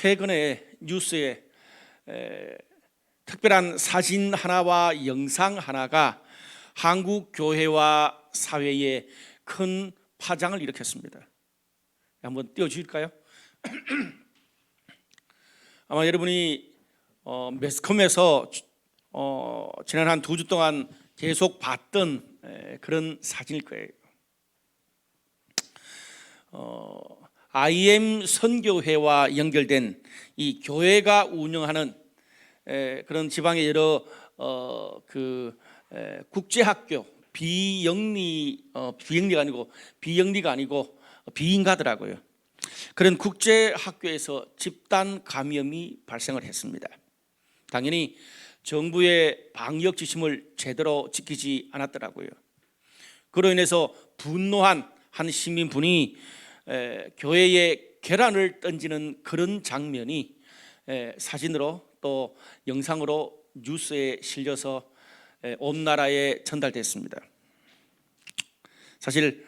최근에 뉴스에 특별한 사진 하나와 영상 하나가 한국 교회와 사회에 큰 파장을 일으켰습니다. 한번 띄워주실까요? 아마 여러분이 매스컴에서 지난 한 2주 동안 계속 봤던 그런 사진일 거예요. IM 선교회와 연결된 이 교회가 운영하는 그런 지방의 여러 국제학교, 비영리가 아니고 비인가더라고요. 그런 국제학교에서 집단 감염이 발생을 했습니다. 당연히 정부의 방역 지침을 제대로 지키지 않았더라고요. 그로 인해서 분노한 한 시민분이 교회에 계란을 던지는 그런 장면이 사진으로 또 영상으로 뉴스에 실려서 온 나라에 전달됐습니다. 사실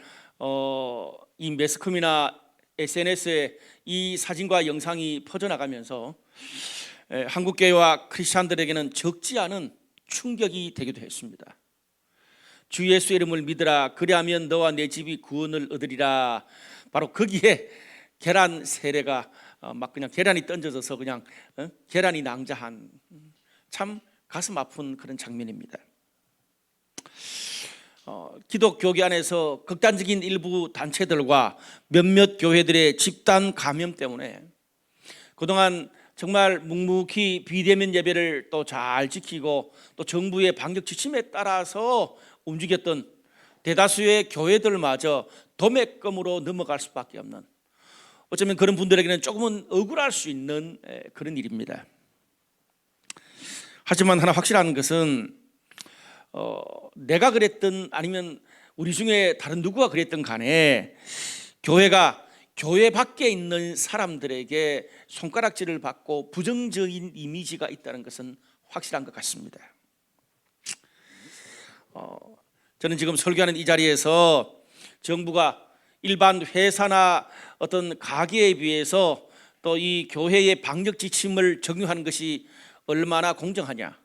이 매스컴이나 SNS에 이 사진과 영상이 퍼져나가면서 한국교회와 크리스찬들에게는 적지 않은 충격이 되기도 했습니다. 주 예수의 이름을 믿으라, 그리하면 너와 내 집이 구원을 얻으리라. 바로 거기에 계란 세례가 막 그냥 계란이 던져져서 그냥 계란이 낭자한 참 가슴 아픈 그런 장면입니다. 기독교계 안에서 극단적인 일부 단체들과 몇몇 교회들의 집단 감염 때문에 그동안 정말 묵묵히 비대면 예배를 또 잘 지키고 또 정부의 방역 지침에 따라서 움직였던 대다수의 교회들마저 도매금으로 넘어갈 수밖에 없는, 어쩌면 그런 분들에게는 조금은 억울할 수 있는 그런 일입니다. 하지만 하나 확실한 것은 내가 그랬든 아니면 우리 중에 다른 누구가 그랬든 간에 교회가 교회 밖에 있는 사람들에게 손가락질을 받고 부정적인 이미지가 있다는 것은 확실한 것 같습니다. 저는 지금 설교하는 이 자리에서 정부가 일반 회사나 어떤 가게에 비해서 또 이 교회의 방역 지침을 적용하는 것이 얼마나 공정하냐,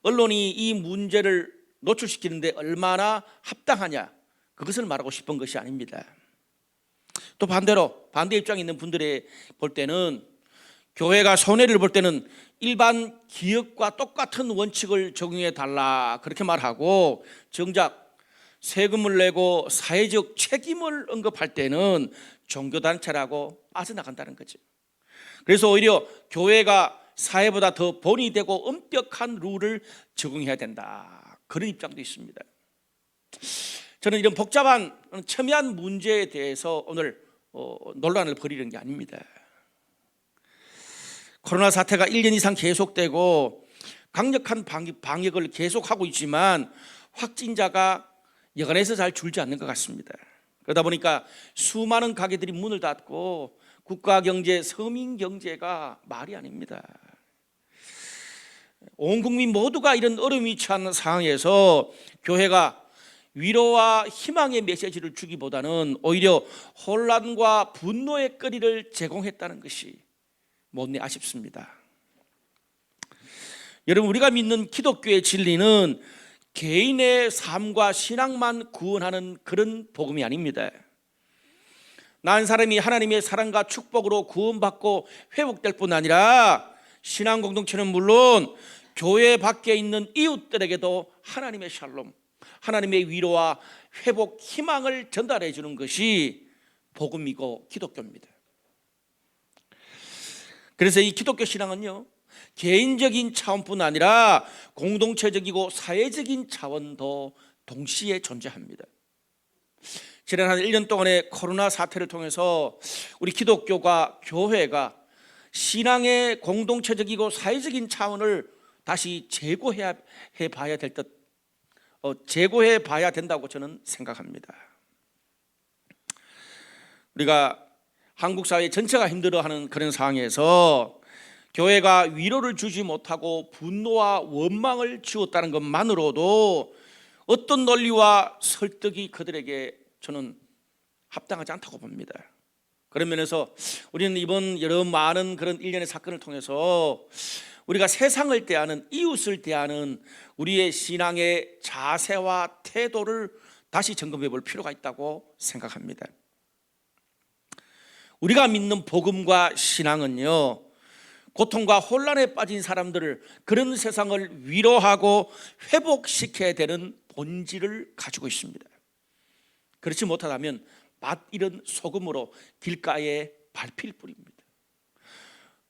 언론이 이 문제를 노출시키는데 얼마나 합당하냐, 그것을 말하고 싶은 것이 아닙니다. 또 반대로 반대 입장에 있는 분들이 볼 때는 교회가 손해를 볼 때는 일반 기업과 똑같은 원칙을 적용해 달라 그렇게 말하고, 정작 세금을 내고 사회적 책임을 언급할 때는 종교단체라고 빠져나간다는 거죠. 그래서 오히려 교회가 사회보다 더 본이 되고 엄격한 룰을 적용해야 된다, 그런 입장도 있습니다. 저는 이런 복잡한 첨예한 문제에 대해서 오늘 논란을 벌이는 게 아닙니다. 코로나 사태가 1년 이상 계속되고 강력한 방역을 계속하고 있지만 확진자가 여간해서 잘 줄지 않는 것 같습니다. 그러다 보니까 수많은 가게들이 문을 닫고 국가 경제, 서민 경제가 말이 아닙니다. 온 국민 모두가 이런 어려움이 처한 상황에서 교회가 위로와 희망의 메시지를 주기보다는 오히려 혼란과 분노의 거리를 제공했다는 것이 못내 아쉽습니다. 여러분, 우리가 믿는 기독교의 진리는 개인의 삶과 신앙만 구원하는 그런 복음이 아닙니다. 난 사람이 하나님의 사랑과 축복으로 구원받고 회복될 뿐 아니라 신앙 공동체는 물론 교회 밖에 있는 이웃들에게도 하나님의 샬롬, 하나님의 위로와 회복, 희망을 전달해 주는 것이 복음이고 기독교입니다. 그래서 이 기독교 신앙은요, 개인적인 차원뿐 아니라 공동체적이고 사회적인 차원도 동시에 존재합니다. 지난 한 1년 동안의 코로나 사태를 통해서 우리 기독교가, 교회가 신앙의 공동체적이고 사회적인 차원을 다시 재고해 봐야 된다고 저는 생각합니다. 우리가 한국 사회 전체가 힘들어하는 그런 상황에서 교회가 위로를 주지 못하고 분노와 원망을 주었다는 것만으로도 어떤 논리와 설득이 그들에게 저는 합당하지 않다고 봅니다. 그런 면에서 우리는 이번 여러 많은 그런 일련의 사건을 통해서 우리가 세상을 대하는, 이웃을 대하는 우리의 신앙의 자세와 태도를 다시 점검해 볼 필요가 있다고 생각합니다. 우리가 믿는 복음과 신앙은요, 고통과 혼란에 빠진 사람들을, 그런 세상을 위로하고 회복시켜야 되는 본질을 가지고 있습니다. 그렇지 못하다면 맛 잃은 소금으로 길가에 밟힐 뿐입니다.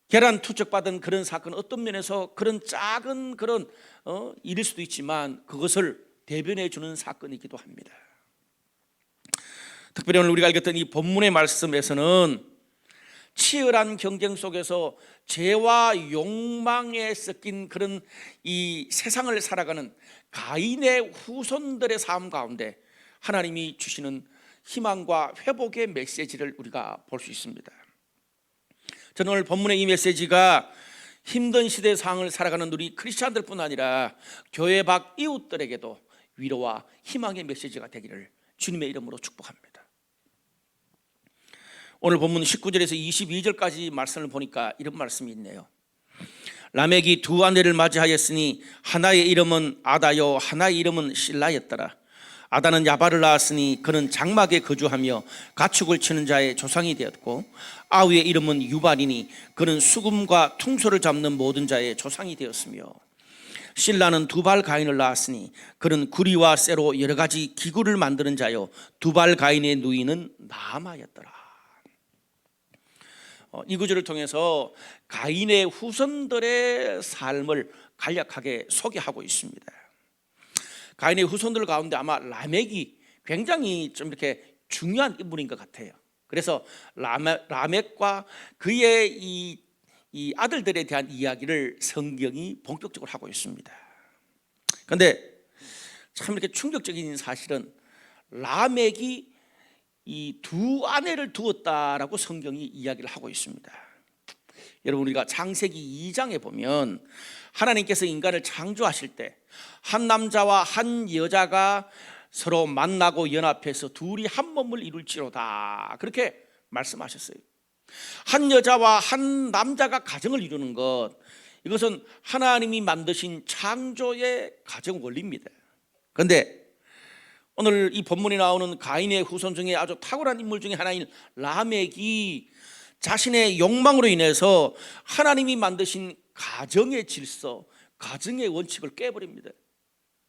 계란 투척받은 그런 사건, 어떤 면에서 그런 작은 그런 일일 수도 있지만 그것을 대변해 주는 사건이기도 합니다. 특별히 오늘 우리가 읽었던 이 본문의 말씀에서는 치열한 경쟁 속에서 죄와 욕망에 섞인 그런 이 세상을 살아가는 가인의 후손들의 삶 가운데 하나님이 주시는 희망과 회복의 메시지를 우리가 볼 수 있습니다. 저는 오늘 본문의 이 메시지가 힘든 시대 상황을 살아가는 우리 크리스찬들뿐 아니라 교회 밖 이웃들에게도 위로와 희망의 메시지가 되기를 주님의 이름으로 축복합니다. 오늘 본문 19절에서 22절까지 말씀을 보니까 이런 말씀이 있네요. 라멕이 두 아내를 맞이하였으니 하나의 이름은 아다요 하나의 이름은 실라였더라. 아다는 야발을 낳았으니 그는 장막에 거주하며 가축을 치는 자의 조상이 되었고, 아우의 이름은 유발이니 그는 수금과 퉁소를 잡는 모든 자의 조상이 되었으며, 실라는 두발 가인을 낳았으니 그는 구리와 쇠로 여러 가지 기구를 만드는 자요 두발 가인의 누이는 나아마였더라. 이 구절을 통해서 가인의 후손들의 삶을 간략하게 소개하고 있습니다. 가인의 후손들 가운데 아마 라멕이 굉장히 좀 이렇게 중요한 인물인 것 같아요. 그래서 라멕과 그의 이 아들들에 대한 이야기를 성경이 본격적으로 하고 있습니다. 그런데 참 이렇게 충격적인 사실은 라멕이 이 두 아내를 두었다라고 성경이 이야기를 하고 있습니다. 여러분, 우리가 창세기 2장에 보면 하나님께서 인간을 창조하실 때 한 남자와 한 여자가 서로 만나고 연합해서 둘이 한 몸을 이룰지로다, 그렇게 말씀하셨어요. 한 여자와 한 남자가 가정을 이루는 것, 이것은 하나님이 만드신 창조의 가정 원리입니다. 그런데 오늘 이 본문에 나오는 가인의 후손 중에 아주 탁월한 인물 중에 하나인 라멕이 자신의 욕망으로 인해서 하나님이 만드신 가정의 질서, 가정의 원칙을 깨버립니다.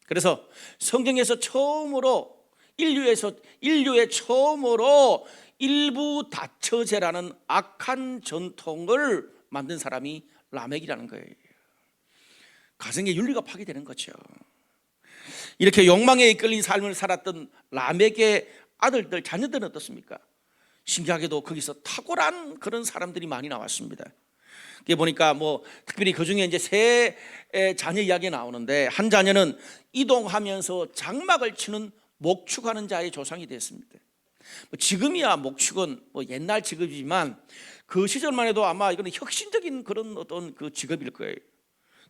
그래서 성경에서 처음으로 인류의 처음으로 일부 다처제라는 악한 전통을 만든 사람이 라멕이라는 거예요. 가정의 윤리가 파괴되는 거죠. 이렇게 욕망에 이끌린 삶을 살았던 라멕의 아들들, 자녀들은 어떻습니까? 신기하게도 거기서 탁월한 그런 사람들이 많이 나왔습니다. 그게 보니까 특별히 그 중에 이제 세 자녀 이야기가 나오는데, 한 자녀는 이동하면서 장막을 치는 목축하는 자의 조상이 됐습니다. 지금이야 목축은 옛날 직업이지만 그 시절만 해도 아마 이거는 혁신적인 그런 어떤 그 직업일 거예요.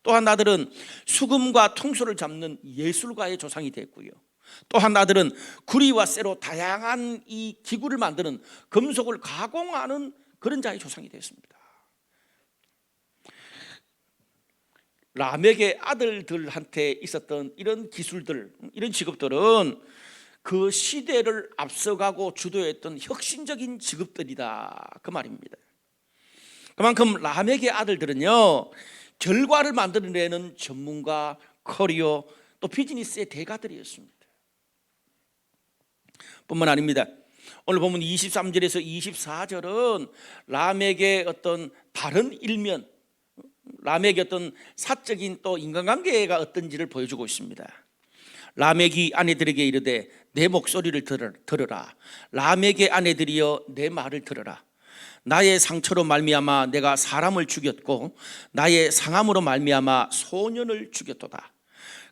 또 한 아들은 수금과 퉁소를 잡는 예술가의 조상이 됐고요. 또 한 아들은 구리와 쇠로 다양한 이 기구를 만드는, 금속을 가공하는 그런 자의 조상이 됐습니다. 라멕의 아들들한테 있었던 이런 기술들, 이런 직업들은 그 시대를 앞서가고 주도했던 혁신적인 직업들이다, 그 말입니다. 그만큼 라멕의 아들들은요, 결과를 만들어내는 전문가, 커리어, 또 비즈니스의 대가들이었습니다. 뿐만 아닙니다. 오늘 보면 23절에서 24절은 라멕의 어떤 다른 일면, 라멕의 어떤 사적인 또 인간관계가 어떤지를 보여주고 있습니다. 라멕이 아내들에게 이르되 내 목소리를 들으라. 라멕의 아내들이여 내 말을 들으라. 나의 상처로 말미암아 내가 사람을 죽였고 나의 상함으로 말미암아 소년을 죽였도다.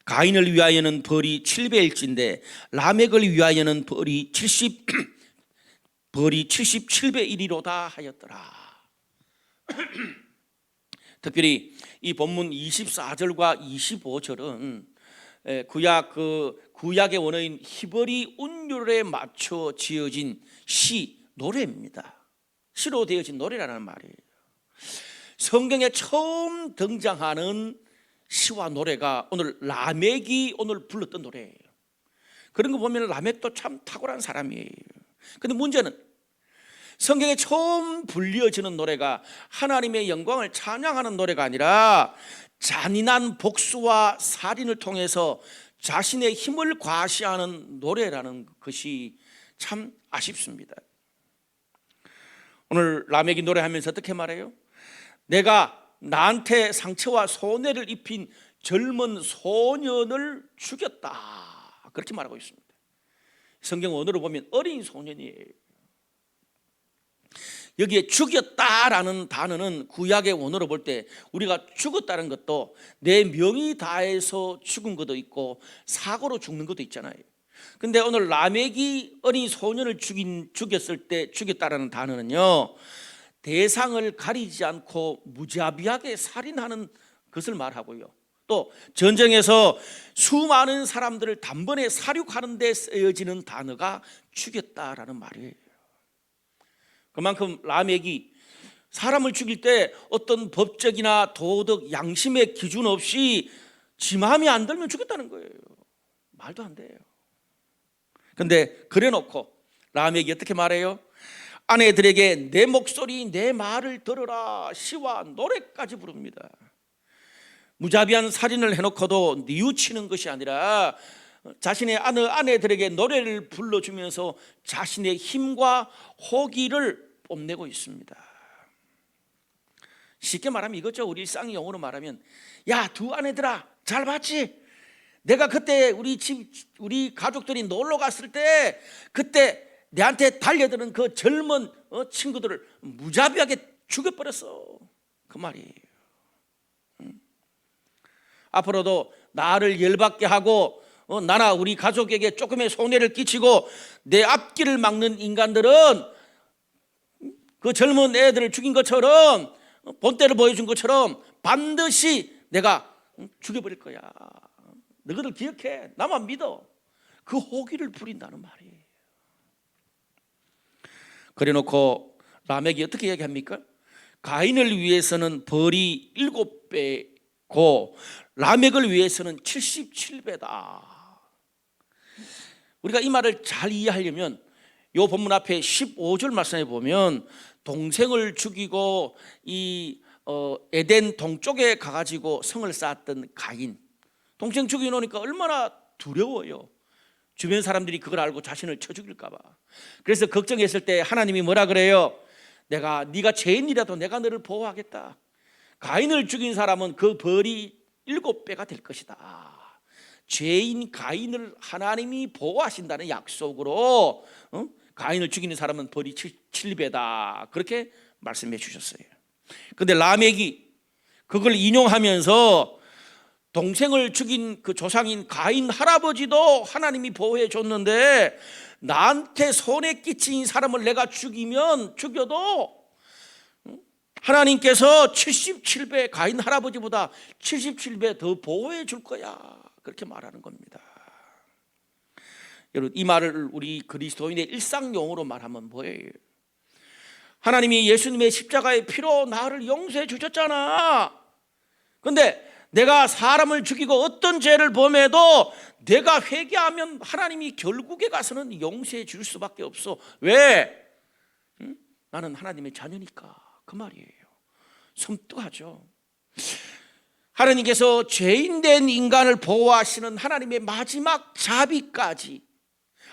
가인을 위하여는 벌이 7배일진데 라멕을 위하여는 벌이 77배 일이로다 하였더라. 특별히 이 본문 24절과 25절은 구약의 원어인 히브리 운율에 맞춰 지어진 시, 노래입니다. 시로 되어진 노래라는 말이에요. 성경에 처음 등장하는 시와 노래가 오늘 라멕이 오늘 불렀던 노래예요. 그런 거 보면 라멕도 참 탁월한 사람이에요. 근데 문제는 성경에 처음 불려지는 노래가 하나님의 영광을 찬양하는 노래가 아니라 잔인한 복수와 살인을 통해서 자신의 힘을 과시하는 노래라는 것이 참 아쉽습니다. 오늘 라멕이 노래하면서 어떻게 말해요? 내가 나한테 상처와 손해를 입힌 젊은 소년을 죽였다, 그렇게 말하고 있습니다. 성경 언어로 보면 어린 소년이에요. 여기에 죽였다라는 단어는 구약의 원어로 볼 때 우리가 죽었다는 것도 내 명이 다해서 죽은 것도 있고 사고로 죽는 것도 있잖아요. 근데 오늘 라멕이 어린 소년을 죽였을 때 죽였다라는 단어는요, 대상을 가리지 않고 무자비하게 살인하는 것을 말하고요, 또 전쟁에서 수많은 사람들을 단번에 살육하는 데 쓰여지는 단어가 죽였다라는 말이에요. 그만큼 라멕이 사람을 죽일 때 어떤 법적이나 도덕, 양심의 기준 없이 지 마음에 안 들면 죽였다는 거예요. 말도 안 돼요. 근데 그래 놓고 라멕이 어떻게 말해요? 아내들에게 내 목소리, 내 말을 들어라, 시와 노래까지 부릅니다. 무자비한 살인을 해놓고도 뉘우치는 것이 아니라 자신의 아내들에게 노래를 불러주면서 자신의 힘과 호기를 뽐내고 있습니다. 쉽게 말하면 이거죠. 우리 일상 용어로 말하면, 야, 두 아내들아, 잘 봤지? 내가 그때 우리 가족들이 놀러 갔을 때 그때 내한테 달려드는 그 젊은 친구들을 무자비하게 죽여버렸어, 그 말이에요. 앞으로도 나를 열받게 하고 나나 우리 가족에게 조금의 손해를 끼치고 내 앞길을 막는 인간들은 그 젊은 애들을 죽인 것처럼, 본때를 보여준 것처럼 반드시 내가 죽여버릴 거야. 너희들 기억해, 나만 믿어. 그 호기를 부린다는 말이에요. 그래놓고 라멕이 어떻게 얘기합니까? 가인을 위해서는 벌이 7배고 라멕을 위해서는 77배다. 우리가 이 말을 잘 이해하려면 이 본문 앞에 15절 말씀에 보면 동생을 죽이고 이 에덴 동쪽에 가가지고 성을 쌓았던 가인, 동생 죽여놓으니까 얼마나 두려워요. 주변 사람들이 그걸 알고 자신을 쳐 죽일까 봐. 그래서 걱정했을 때 하나님이 뭐라 그래요? 네가 죄인이라도 내가 너를 보호하겠다. 가인을 죽인 사람은 그 벌이 7배가 될 것이다. 죄인 가인을 하나님이 보호하신다는 약속으로 가인을 죽이는 사람은 벌이 7배다, 그렇게 말씀해 주셨어요. 그런데 라멕이 그걸 인용하면서 동생을 죽인 그 조상인 가인 할아버지도 하나님이 보호해 줬는데 나한테 손해 끼친 사람을 내가 죽여도 하나님께서 77배, 가인 할아버지보다 77배 더 보호해 줄 거야, 그렇게 말하는 겁니다. 여러분, 이 말을 우리 그리스도인의 일상용어로 말하면 뭐예요? 하나님이 예수님의 십자가의 피로 나를 용서해 주셨잖아. 그런데 내가 사람을 죽이고 어떤 죄를 범해도 내가 회개하면 하나님이 결국에 가서는 용서해 줄 수밖에 없어. 왜? 나는 하나님의 자녀니까, 그 말이에요. 섬뜩하죠. 하나님께서 죄인된 인간을 보호하시는 하나님의 마지막 자비까지,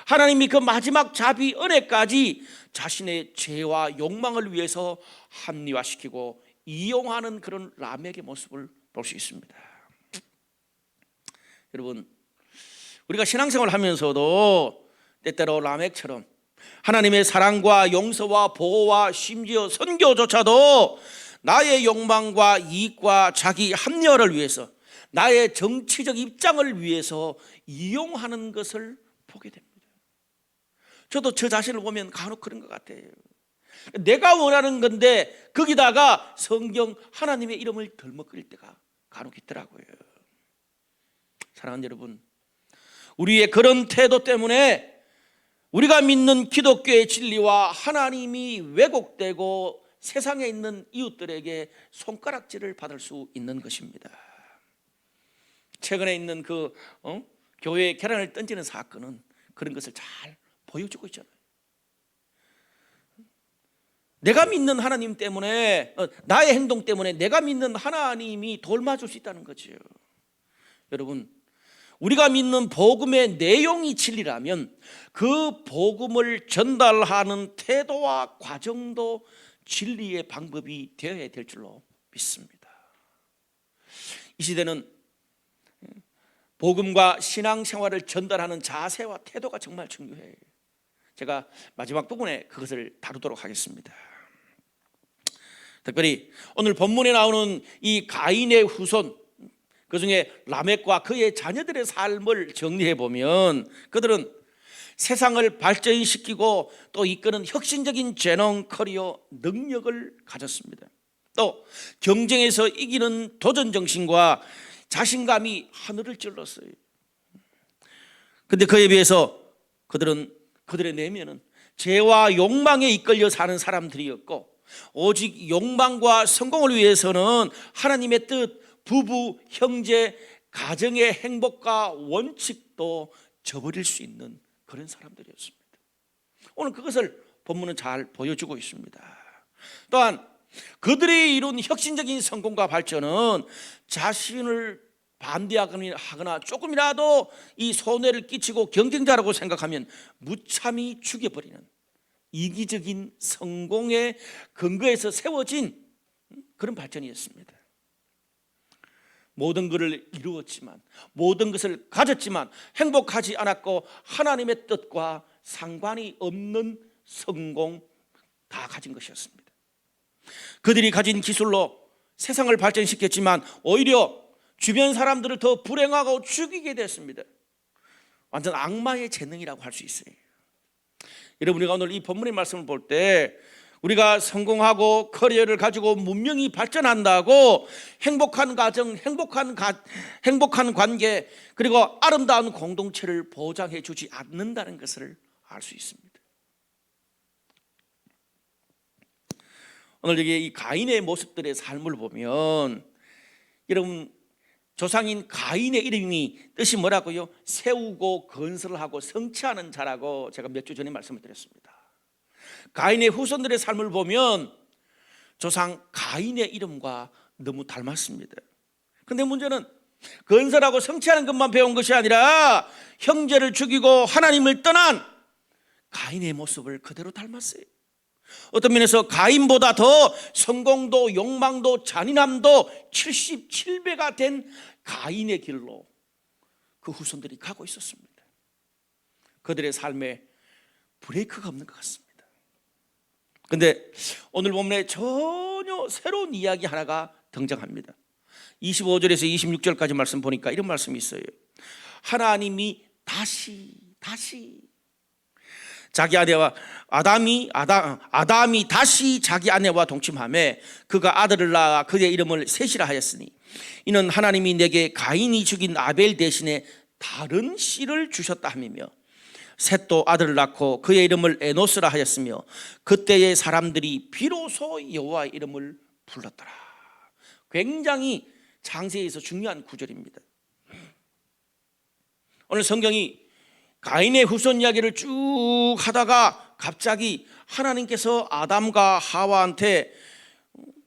하나님이 그 마지막 자비 은혜까지 자신의 죄와 욕망을 위해서 합리화시키고 이용하는 그런 라멕의 모습을 볼 수 있습니다. 여러분, 우리가 신앙생활을 하면서도 때때로 라멕처럼 하나님의 사랑과 용서와 보호와 심지어 선교조차도 나의 욕망과 이익과 자기 합리화를 위해서, 나의 정치적 입장을 위해서 이용하는 것을 보게 됩니다. 저도 저 자신을 보면 간혹 그런 것 같아요. 내가 원하는 건데 거기다가 성경 하나님의 이름을 덜먹거릴 때가 간혹 있더라고요. 사랑하는 여러분, 우리의 그런 태도 때문에 우리가 믿는 기독교의 진리와 하나님이 왜곡되고 세상에 있는 이웃들에게 손가락질을 받을 수 있는 것입니다. 최근에 있는 교회에 계란을 던지는 사건은 그런 것을 잘 보여주고 있잖아요. 내가 믿는 하나님 때문에, 나의 행동 때문에 내가 믿는 하나님이 돌맞을 수 있다는 거죠. 여러분, 우리가 믿는 복음의 내용이 진리라면 그 복음을 전달하는 태도와 과정도 진리의 방법이 되어야 될 줄로 믿습니다. 이 시대는 복음과 신앙생활을 전달하는 자세와 태도가 정말 중요해요. 제가 마지막 부분에 그것을 다루도록 하겠습니다. 특별히 오늘 본문에 나오는 이 가인의 후손, 그중에 라멕과 그의 자녀들의 삶을 정리해 보면 그들은 세상을 발전시키고 또 이끄는 혁신적인 재능, 커리어, 능력을 가졌습니다. 또 경쟁에서 이기는 도전 정신과 자신감이 하늘을 찔렀어요. 그런데 그에 비해서 그들의 내면은 죄와 욕망에 이끌려 사는 사람들이었고, 오직 욕망과 성공을 위해서는 하나님의 뜻, 부부, 형제, 가정의 행복과 원칙도 저버릴 수 있는 그런 사람들이었습니다. 오늘 그것을 본문은 잘 보여주고 있습니다. 또한 그들이 이룬 혁신적인 성공과 발전은 자신을 반대하거나 조금이라도 이 손해를 끼치고 경쟁자라고 생각하면 무참히 죽여버리는 이기적인 성공의 근거에서 세워진 그런 발전이었습니다. 모든 것을 이루었지만, 모든 것을 가졌지만 행복하지 않았고 하나님의 뜻과 상관이 없는 성공 다 가진 것이었습니다. 그들이 가진 기술로 세상을 발전시켰지만 오히려 주변 사람들을 더 불행하고 죽이게 됐습니다. 완전 악마의 재능이라고 할 수 있어요. 여러분, 우리가 오늘 이 본문의 말씀을 볼 때 우리가 성공하고 커리어를 가지고 문명이 발전한다고 행복한 가정, 행복한 관계, 그리고 아름다운 공동체를 보장해 주지 않는다는 것을 알 수 있습니다. 오늘 여기 이 가인의 모습들의 삶을 보면, 여러분, 조상인 가인의 이름이 뜻이 뭐라고요? 세우고 건설하고 성취하는 자라고 제가 몇 주 전에 말씀을 드렸습니다. 가인의 후손들의 삶을 보면 조상 가인의 이름과 너무 닮았습니다. 그런데 문제는 건설하고 성취하는 것만 배운 것이 아니라 형제를 죽이고 하나님을 떠난 가인의 모습을 그대로 닮았어요. 어떤 면에서 가인보다 더 성공도 욕망도 잔인함도 77배가 된 가인의 길로 그 후손들이 가고 있었습니다. 그들의 삶에 브레이크가 없는 것 같습니다. 그런데 오늘 본문에 전혀 새로운 이야기 하나가 등장합니다. 25절에서 26절까지 말씀 보니까 이런 말씀이 있어요. 하나님이 다시 자기 아내와 아담이 다시 자기 아내와 동침하매 그가 아들을 낳아 그의 이름을 셋이라 하였으니 이는 하나님이 내게 가인이 죽인 아벨 대신에 다른 씨를 주셨다 하며 셋도 아들을 낳고 그의 이름을 에노스라 하였으며 그때의 사람들이 비로소 여호와의 이름을 불렀더라. 굉장히 창세기에서 중요한 구절입니다. 오늘 성경이 가인의 후손 이야기를 쭉 하다가 갑자기 하나님께서 아담과 하와한테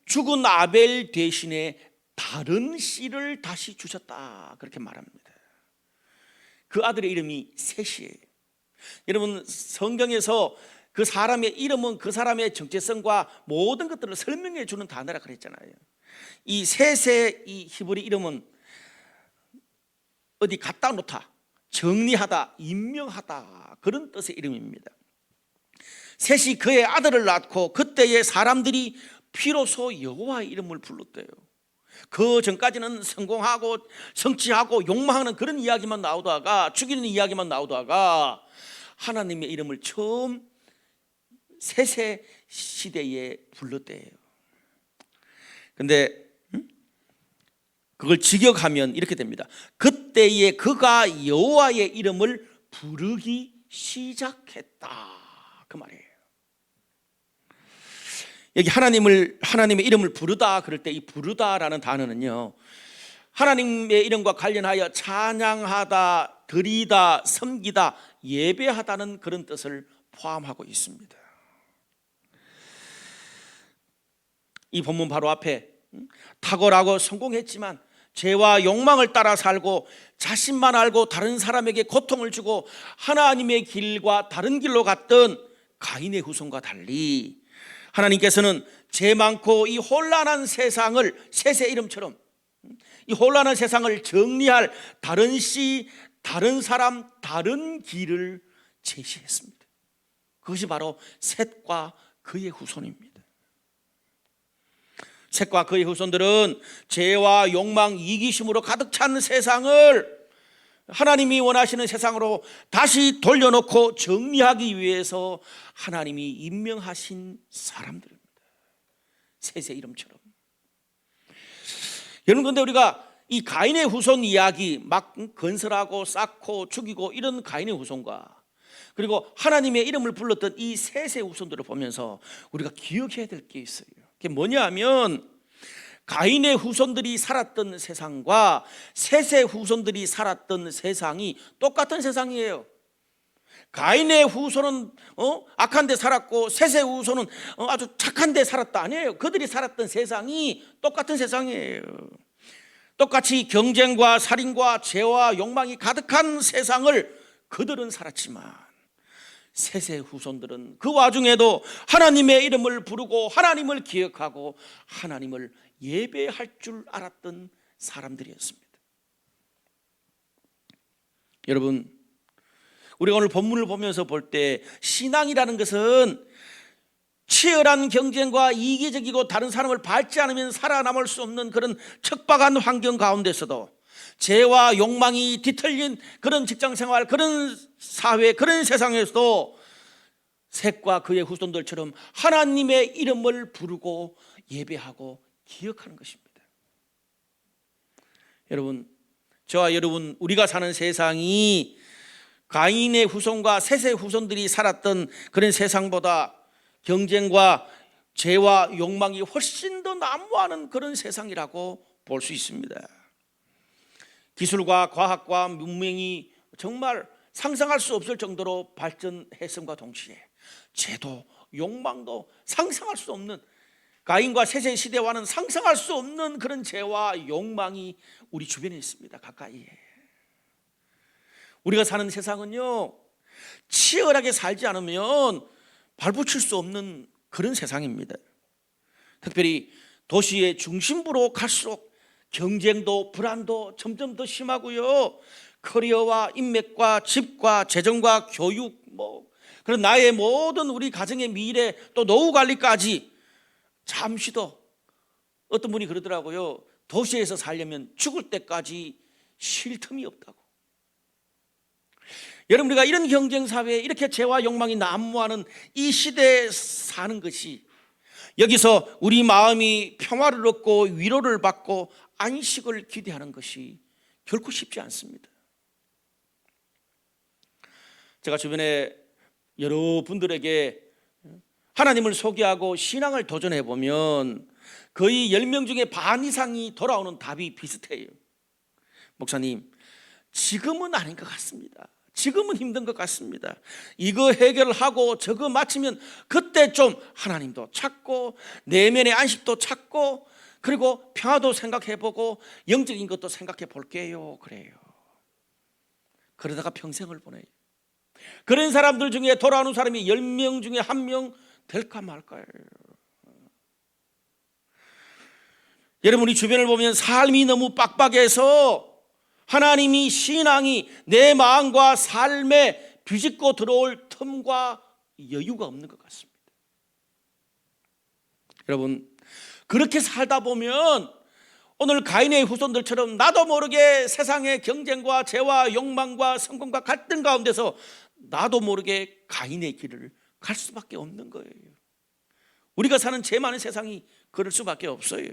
죽은 아벨 대신에 다른 씨를 다시 주셨다, 그렇게 말합니다. 그 아들의 이름이 셋이에요. 여러분, 성경에서 그 사람의 이름은 그 사람의 정체성과 모든 것들을 설명해 주는 단어라 그랬잖아요. 이 셋의 이 히브리 이름은 어디 갖다 놓다, 정리하다, 임명하다, 그런 뜻의 이름입니다. 셋이 그의 아들을 낳고 그때의 사람들이 비로소 여호와의 이름을 불렀대요. 그 전까지는 성공하고 성취하고 욕망하는 그런 이야기만 나오다가, 죽이는 이야기만 나오다가 하나님의 이름을 처음 셋의 시대에 불렀대요. 근데 그걸 직역하면 이렇게 됩니다. 그때에 그가 여호와의 이름을 부르기 시작했다 그 말이에요. 여기 하나님의 이름을 부르다 그럴 때 이 부르다라는 단어는요, 하나님의 이름과 관련하여 찬양하다, 드리다, 섬기다, 예배하다는 그런 뜻을 포함하고 있습니다. 이 본문 바로 앞에 탁월하고 성공했지만 죄와 욕망을 따라 살고 자신만 알고 다른 사람에게 고통을 주고 하나님의 길과 다른 길로 갔던 가인의 후손과 달리 하나님께서는 죄 많고 이 혼란한 세상을 셋의 이름처럼 이 혼란한 세상을 정리할 다른 씨, 다른 사람, 다른 길을 제시했습니다. 그것이 바로 셋과 그의 후손입니다. 셋과 그의 후손들은 죄와 욕망, 이기심으로 가득 찬 세상을 하나님이 원하시는 세상으로 다시 돌려놓고 정리하기 위해서 하나님이 임명하신 사람들입니다. 셋의 이름처럼. 여러분, 그런데 우리가 이 가인의 후손 이야기 막 건설하고 쌓고 죽이고 이런 가인의 후손과 그리고 하나님의 이름을 불렀던 이 셋의 후손들을 보면서 우리가 기억해야 될 게 있어요. 그게 뭐냐 하면 가인의 후손들이 살았던 세상과 셋의 후손들이 살았던 세상이 똑같은 세상이에요. 가인의 후손은 악한 데 살았고 셋의 후손은 아주 착한 데 살았다 아니에요. 그들이 살았던 세상이 똑같은 세상이에요. 똑같이 경쟁과 살인과 죄와 욕망이 가득한 세상을 그들은 살았지만 셋의 후손들은 그 와중에도 하나님의 이름을 부르고 하나님을 기억하고 하나님을 예배할 줄 알았던 사람들이었습니다. 여러분, 우리가 오늘 본문을 보면서 볼 때 신앙이라는 것은 치열한 경쟁과 이기적이고 다른 사람을 밟지 않으면 살아남을 수 없는 그런 척박한 환경 가운데서도 죄와 욕망이 뒤틀린 그런 직장생활, 그런 사회, 그런 세상에서도 셋과 그의 후손들처럼 하나님의 이름을 부르고 예배하고 기억하는 것입니다. 여러분, 저와 여러분, 우리가 사는 세상이 가인의 후손과 셋의 후손들이 살았던 그런 세상보다 경쟁과 죄와 욕망이 훨씬 더 난무하는 그런 세상이라고 볼 수 있습니다. 기술과 과학과 문명이 정말 상상할 수 없을 정도로 발전했음과 동시에 죄도 욕망도 상상할 수 없는, 가인과 셋의 시대와는 상상할 수 없는 그런 죄와 욕망이 우리 주변에 있습니다. 가까이에. 우리가 사는 세상은요, 치열하게 살지 않으면 발붙일 수 없는 그런 세상입니다. 특별히 도시의 중심부로 갈수록 경쟁도 불안도 점점 더 심하고요, 커리어와 인맥과 집과 재정과 교육, 그런 나의 모든 우리 가정의 미래, 또 노후 관리까지 잠시도, 어떤 분이 그러더라고요, 도시에서 살려면 죽을 때까지 쉴 틈이 없다고. 여러분, 우리가 이런 경쟁사회에 이렇게 죄와 욕망이 난무하는 이 시대에 사는 것이, 여기서 우리 마음이 평화를 얻고 위로를 받고 안식을 기대하는 것이 결코 쉽지 않습니다. 제가 주변에 여러분들에게 하나님을 소개하고 신앙을 도전해 보면 거의 10명 중에 반 이상이 돌아오는 답이 비슷해요. 목사님, 지금은 아닌 것 같습니다. 지금은 힘든 것 같습니다. 이거 해결하고 저거 마치면 그때 좀 하나님도 찾고 내면의 안식도 찾고 그리고 평화도 생각해보고 영적인 것도 생각해 볼게요. 그래요. 그러다가 평생을 보내요. 그런 사람들 중에 돌아오는 사람이 10명 중에 1명 될까 말까요. 여러분, 우리 주변을 보면 삶이 너무 빡빡해서 하나님이, 신앙이 내 마음과 삶에 비집고 들어올 틈과 여유가 없는 것 같습니다. 여러분, 그렇게 살다 보면 오늘 가인의 후손들처럼 나도 모르게 세상의 경쟁과 죄와 욕망과 성공과 갈등 가운데서 나도 모르게 가인의 길을 갈 수밖에 없는 거예요. 우리가 사는 죄 많은 세상이 그럴 수밖에 없어요.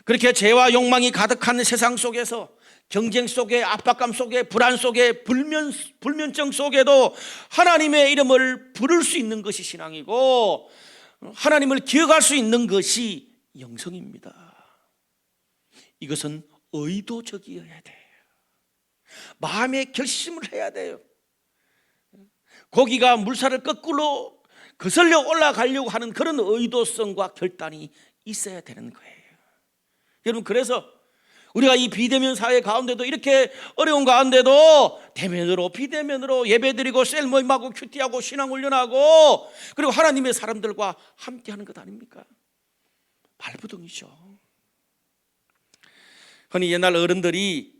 그렇게 죄와 욕망이 가득한 세상 속에서, 경쟁 속에, 압박감 속에, 불안 속에, 불면증 속에도 하나님의 이름을 부를 수 있는 것이 신앙이고, 하나님을 기억할 수 있는 것이 영성입니다. 이것은 의도적이어야 돼요. 마음의 결심을 해야 돼요. 고기가 물살을 거꾸로 거슬려 올라가려고 하는 그런 의도성과 결단이 있어야 되는 거예요. 여러분, 그래서 우리가 이 비대면 사회 가운데도, 이렇게 어려운 가운데도 대면으로, 비대면으로 예배드리고 셀모임하고 큐티하고 신앙훈련하고, 그리고 하나님의 사람들과 함께하는 것 아닙니까? 발부둥이죠. 흔히 옛날 어른들이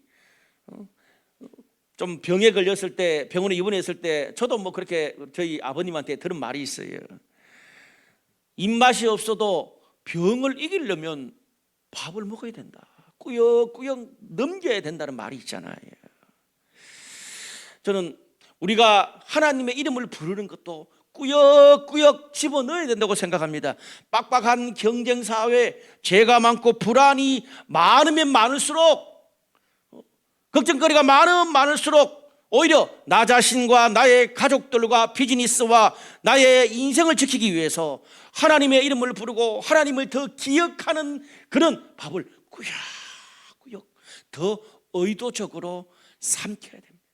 좀 병에 걸렸을 때, 병원에 입원했을 때, 저도 뭐 그렇게 저희 아버님한테 들은 말이 있어요. 입맛이 없어도 병을 이기려면 밥을 먹어야 된다. 꾸역꾸역 넘겨야 된다는 말이 있잖아요. 저는 우리가 하나님의 이름을 부르는 것도 꾸역꾸역 집어넣어야 된다고 생각합니다. 빡빡한 경쟁사회, 죄가 많고 불안이 많으면 많을수록, 걱정거리가 많으면 많을수록 오히려 나 자신과 나의 가족들과 비즈니스와 나의 인생을 지키기 위해서 하나님의 이름을 부르고 하나님을 더 기억하는 그런 밥을 꾸역꾸역 더 의도적으로 삼켜야 됩니다.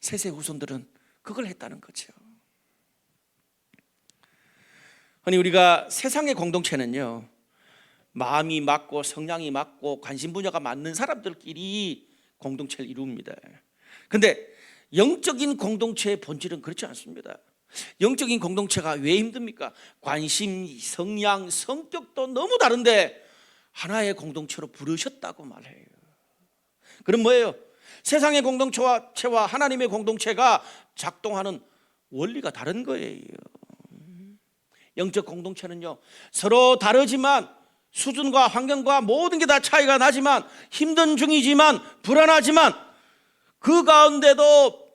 세세 후손들은 그걸 했다는 거죠. 아니, 우리가 세상의 공동체는요, 마음이 맞고 성향이 맞고 관심 분야가 맞는 사람들끼리 공동체를 이룹니다. 그런데 영적인 공동체의 본질은 그렇지 않습니다. 영적인 공동체가 왜 힘듭니까? 관심, 성향, 성격도 너무 다른데 하나의 공동체로 부르셨다고 말해요. 그럼 뭐예요? 세상의 공동체와 하나님의 공동체가 작동하는 원리가 다른 거예요. 영적 공동체는요, 서로 다르지만, 수준과 환경과 모든 게 다 차이가 나지만, 힘든 중이지만, 불안하지만, 그 가운데도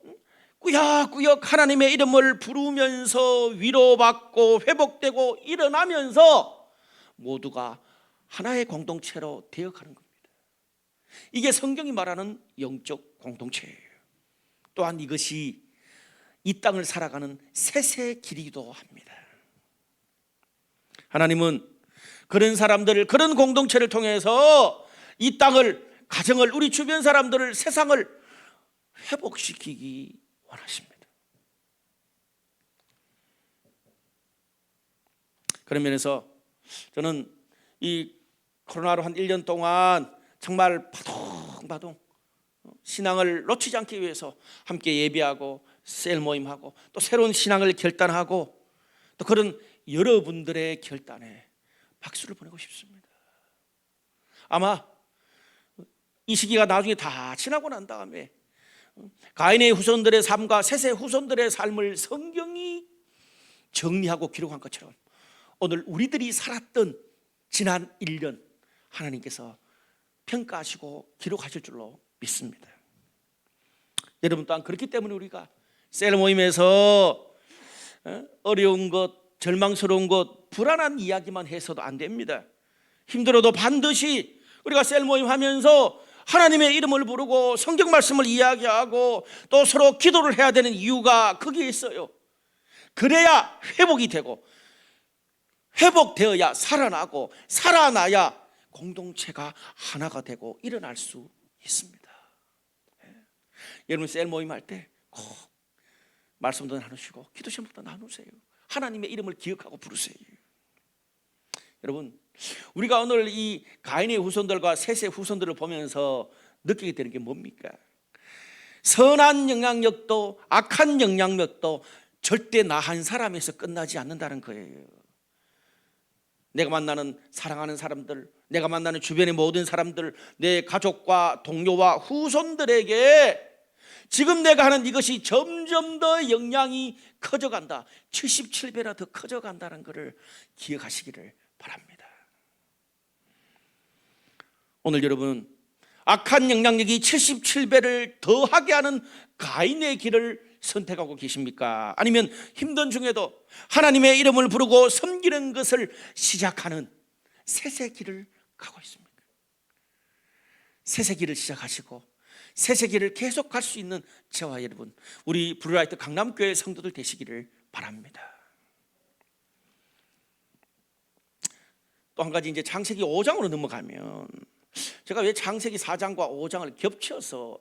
꾸역꾸역 하나님의 이름을 부르면서 위로받고 회복되고 일어나면서 모두가 하나의 공동체로 되어가는 겁니다. 이게 성경이 말하는 영적 공동체예요. 또한 이것이 이 땅을 살아가는 셋의 길이기도 합니다. 하나님은 그런 사람들을, 그런 공동체를 통해서 이 땅을, 가정을, 우리 주변 사람들을, 세상을 회복시키기 원하십니다. 그런 면에서 저는 이 코로나로 한 1년 동안 정말 바둥바둥 신앙을 놓치지 않기 위해서 함께 예배하고 셀 모임하고 또 새로운 신앙을 결단하고, 또 그런 여러분들의 결단에 박수를 보내고 싶습니다. 아마 이 시기가 나중에 다 지나고 난 다음에 가인의 후손들의 삶과 셋의 후손들의 삶을 성경이 정리하고 기록한 것처럼 오늘 우리들이 살았던 지난 1년 하나님께서 평가하시고 기록하실 줄로 믿습니다. 여러분, 또한 그렇기 때문에 우리가 셀 모임에서 어려운 것, 절망스러운 것, 불안한 이야기만 해서도 안 됩니다. 힘들어도 반드시 우리가 셀 모임 하면서 하나님의 이름을 부르고 성경 말씀을 이야기하고 또 서로 기도를 해야 되는 이유가 거기에 있어요. 그래야 회복이 되고, 회복되어야 살아나고, 살아나야 공동체가 하나가 되고 일어날 수 있습니다. 여러분, 셀 모임 할 때 꼭 말씀도 나누시고 기도 제목도 나누세요. 하나님의 이름을 기억하고 부르세요. 여러분, 우리가 오늘 이 가인의 후손들과 셋의 후손들을 보면서 느끼게 되는 게 뭡니까? 선한 영향력도 악한 영향력도 절대 나 한 사람에서 끝나지 않는다는 거예요. 내가 만나는 사랑하는 사람들, 내가 만나는 주변의 모든 사람들, 내 가족과 동료와 후손들에게 지금 내가 하는 이것이 점점 더 영향이 커져간다, 77배나 더 커져간다는 것을 기억하시기를 바랍니다. 오늘 여러분, 악한 영향력이 77배를 더하게 하는 가인의 길을 선택하고 계십니까? 아니면 힘든 중에도 하나님의 이름을 부르고 섬기는 것을 시작하는 셋의 길을 가고 있습니까? 셋의 길을 시작하시고 셋의 길을 계속 갈 수 있는 저와 여러분, 우리 브루라이트 강남교회 성도들 되시기를 바랍니다. 또 한 가지, 이제 창세기 5장으로 넘어가면, 제가 왜 창세기 4장과 5장을 겹쳐서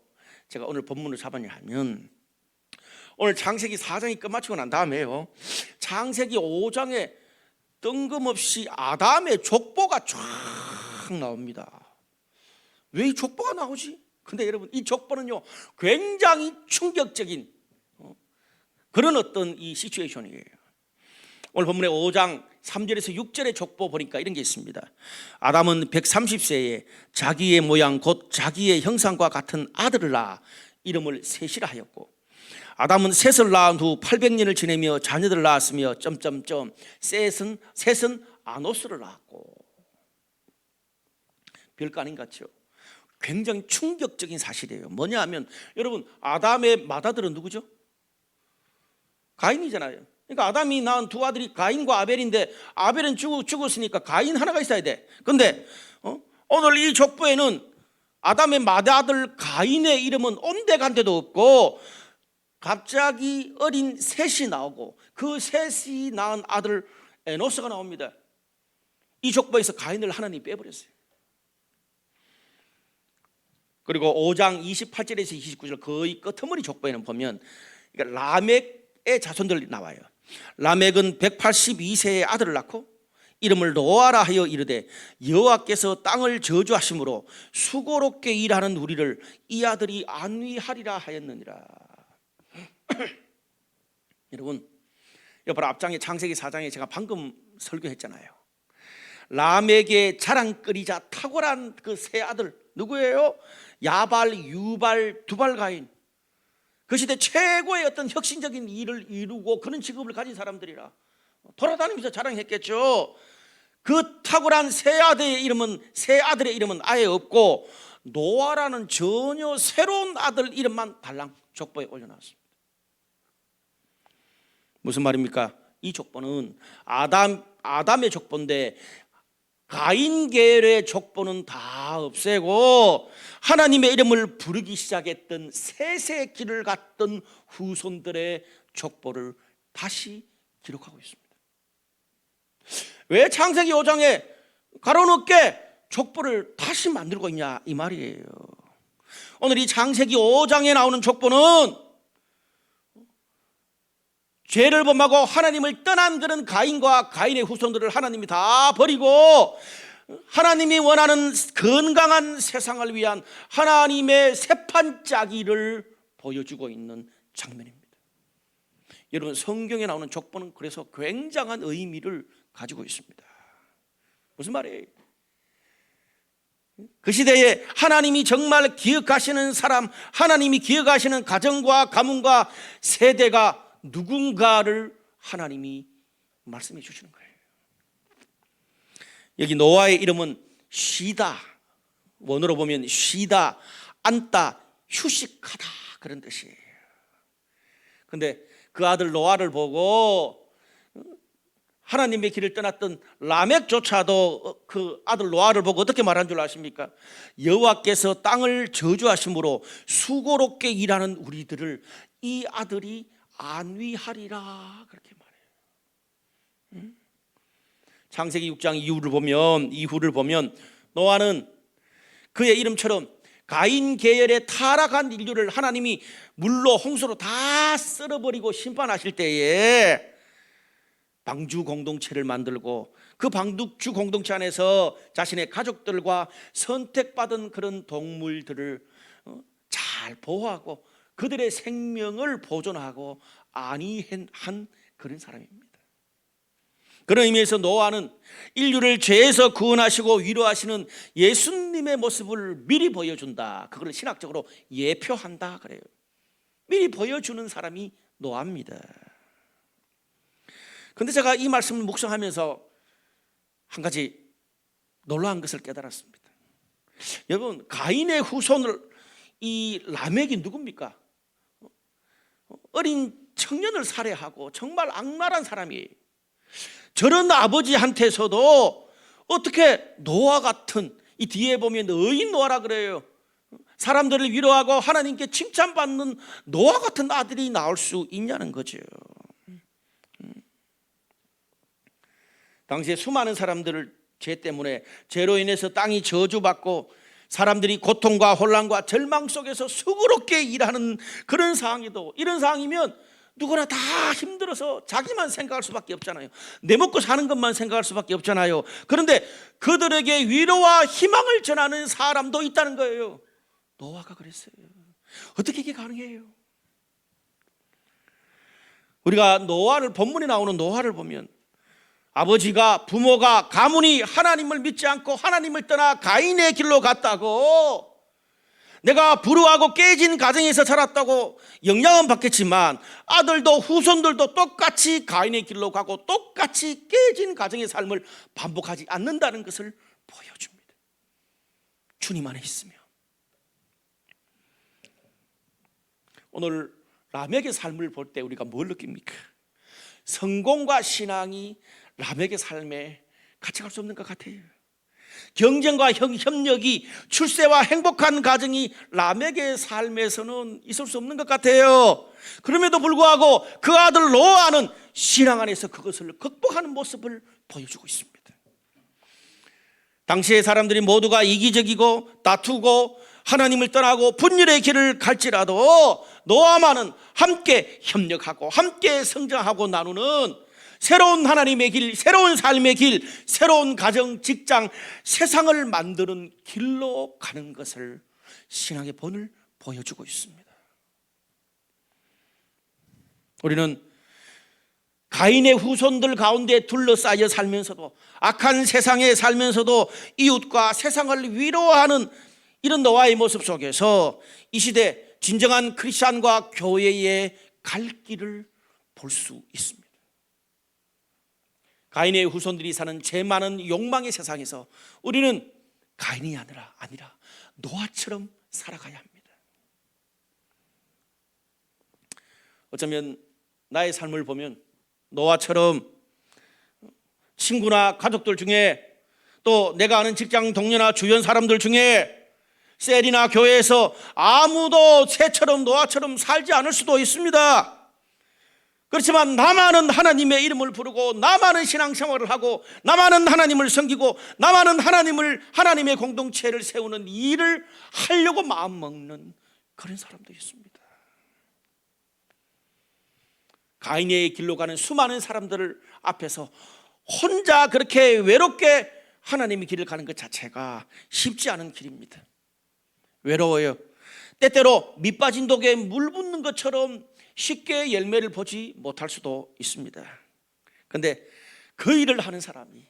제가 오늘 본문을 잡았냐 하면, 오늘 창세기 4장이 끝마치고 난 다음에요, 창세기 5장에 뜬금없이 아담의 족보가 쫙 나옵니다. 왜 이 족보가 나오지? 근데 여러분, 이 족보는요 굉장히 충격적인 그런 어떤 이 시츄에이션이에요. 오늘 본문의 5장 3절에서 6절의 족보 보니까 이런 게 있습니다. 아담은 130세에 자기의 모양 곧 자기의 형상과 같은 아들을 낳아 이름을 셋이라 하였고, 아담은 셋을 낳은 후 800년을 지내며 자녀들을 낳았으며 셋은 아노스를 낳았고. 별거 아닌 것 같죠? 굉장히 충격적인 사실이에요. 뭐냐 하면, 여러분, 아담의 맏아들은 누구죠? 가인이잖아요. 그러니까 아담이 낳은 두 아들이 가인과 아벨인데, 아벨은 죽었으니까 가인 하나가 있어야 돼. 근데 오늘 이 족보에는 아담의 맏아들 가인의 이름은 온데간데도 없고, 갑자기 어린 셋이 나오고 그 셋이 낳은 아들 에노스가 나옵니다. 이 족보에서 가인을 하나님이 빼버렸어요. 그리고 5장 28절에서 29절 거의 끄트머리 족보에는 보면 라멕의 자손들이 나와요. 라멕은 182세의 아들을 낳고 이름을 노아라 하여 이르되, 여호와께서 땅을 저주하심으로 수고롭게 일하는 우리를 이 아들이 안위하리라 하였느니라. 여러분, 여러분 앞장에 창세기 4장에 제가 방금 설교했잖아요. 라멕의 자랑거리자 탁월한 그 세 아들 누구예요? 야발, 유발, 두발 가인. 그 시대 최고의 어떤 혁신적인 일을 이루고 그런 직업을 가진 사람들이라 돌아다니면서 자랑했겠죠. 그 탁월한 세 아들의 이름은 아예 없고, 노아라는 전혀 새로운 아들 이름만 달랑 족보에 올려놨습니다. 무슨 말입니까? 이 족보는 아담의 족보인데 가인 계열의 족보는 다 없애고 하나님의 이름을 부르기 시작했던 셋의 길을 갔던 후손들의 족보를 다시 기록하고 있습니다. 왜 창세기 5장에 가로놓게 족보를 다시 만들고 있냐 이 말이에요. 오늘 이 창세기 5장에 나오는 족보는 죄를 범하고 하나님을 떠난 그런 가인과 가인의 후손들을 하나님이 다 버리고 하나님이 원하는 건강한 세상을 위한 하나님의 새판짜기를 보여주고 있는 장면입니다. 여러분, 성경에 나오는 족보는 그래서 굉장한 의미를 가지고 있습니다. 무슨 말이에요? 그 시대에 하나님이 정말 기억하시는 사람, 하나님이 기억하시는 가정과 가문과 세대가 누군가를 하나님이 말씀해 주시는 거예요. 여기 노아의 이름은 쉬다, 원어로 보면 쉬다, 앉다, 휴식하다 그런 뜻이에요. 근데 그 아들 노아를 보고 하나님의 길을 떠났던 라멕조차도 그 아들 노아를 보고 어떻게 말한 줄 아십니까? 여호와께서 땅을 저주하심으로 수고롭게 일하는 우리들을 이 아들이 안위하리라 그렇게 말해요. 창세기 6장 이후를 보면 노아는 그의 이름처럼 가인 계열의 타락한 인류를 하나님이 물로 홍수로 다 썰어버리고 심판하실 때에 방주 공동체를 만들고 그 방주 공동체 안에서 자신의 가족들과 선택받은 그런 동물들을 잘 보호하고 그들의 생명을 보존하고 안위한 그런 사람입니다. 그런 의미에서 노아는 인류를 죄에서 구원하시고 위로하시는 예수님의 모습을 미리 보여준다. 그걸 신학적으로 예표한다 그래요. 미리 보여주는 사람이 노아입니다. 그런데 제가 이 말씀을 묵상하면서 한 가지 놀라운 것을 깨달았습니다. 여러분, 가인의 후손을 이 라멕이 누굽니까? 어린 청년을 살해하고 정말 악랄한 사람이에요. 저런 아버지한테서도 어떻게 노아 같은, 이 뒤에 보면 의인 노아라 그래요. 사람들을 위로하고 하나님께 칭찬받는 노아 같은 아들이 나올 수 있냐는 거죠. 당시에 수많은 사람들을 죄 때문에, 죄로 인해서 땅이 저주받고 사람들이 고통과 혼란과 절망 속에서 수고롭게 일하는 그런 상황이도, 이런 상황이면 누구나 다 힘들어서 자기만 생각할 수밖에 없잖아요. 내 먹고 사는 것만 생각할 수밖에 없잖아요. 그런데 그들에게 위로와 희망을 전하는 사람도 있다는 거예요. 노아가 그랬어요. 어떻게 이게 가능해요? 우리가 노아를, 본문에 나오는 노아를 보면 아버지가, 부모가, 가문이 하나님을 믿지 않고 하나님을 떠나 가인의 길로 갔다고, 내가 불우하고 깨진 가정에서 자랐다고 영향은 받겠지만 아들도 후손들도 똑같이 가인의 길로 가고 똑같이 깨진 가정의 삶을 반복하지 않는다는 것을 보여줍니다. 주님 안에 있으면. 오늘 라멕의 삶을 볼 때 우리가 뭘 느낍니까? 성공과 신앙이 라멕의 삶에 같이 갈 수 없는 것 같아요. 경쟁과 협력이, 출세와 행복한 가정이 라멕의 삶에서는 있을 수 없는 것 같아요. 그럼에도 불구하고 그 아들 노아는 신앙 안에서 그것을 극복하는 모습을 보여주고 있습니다. 당시의 사람들이 모두가 이기적이고 다투고 하나님을 떠나고 분열의 길을 갈지라도 노아만은 함께 협력하고 함께 성장하고 나누는 새로운 하나님의 길, 새로운 삶의 길, 새로운 가정, 직장, 세상을 만드는 길로 가는 것을 신앙의 본을 보여주고 있습니다. 우리는 가인의 후손들 가운데 둘러싸여 살면서도, 악한 세상에 살면서도 이웃과 세상을 위로하는 이런 노아의 모습 속에서 이 시대 진정한 크리스찬과 교회의 갈 길을 볼 수 있습니다. 가인의 후손들이 사는 죄 많은 욕망의 세상에서 우리는 가인이 아니라 노아처럼 살아가야 합니다. 어쩌면 나의 삶을 보면 노아처럼 친구나 가족들 중에, 또 내가 아는 직장 동료나 주변 사람들 중에 셀이나 교회에서 아무도 새처럼 노아처럼 살지 않을 수도 있습니다. 그렇지만 나만은 하나님의 이름을 부르고, 나만은 신앙생활을 하고, 나만은 하나님을 섬기고, 나만은 하나님의 공동체를 세우는 일을 하려고 마음먹는 그런 사람도 있습니다. 가인의 길로 가는 수많은 사람들을 앞에서 혼자 그렇게 외롭게 하나님의 길을 가는 것 자체가 쉽지 않은 길입니다. 외로워요. 때때로 밑 빠진 독에 물 붓는 것처럼 쉽게 열매를 보지 못할 수도 있습니다. 그런데 그 일을 하는 사람이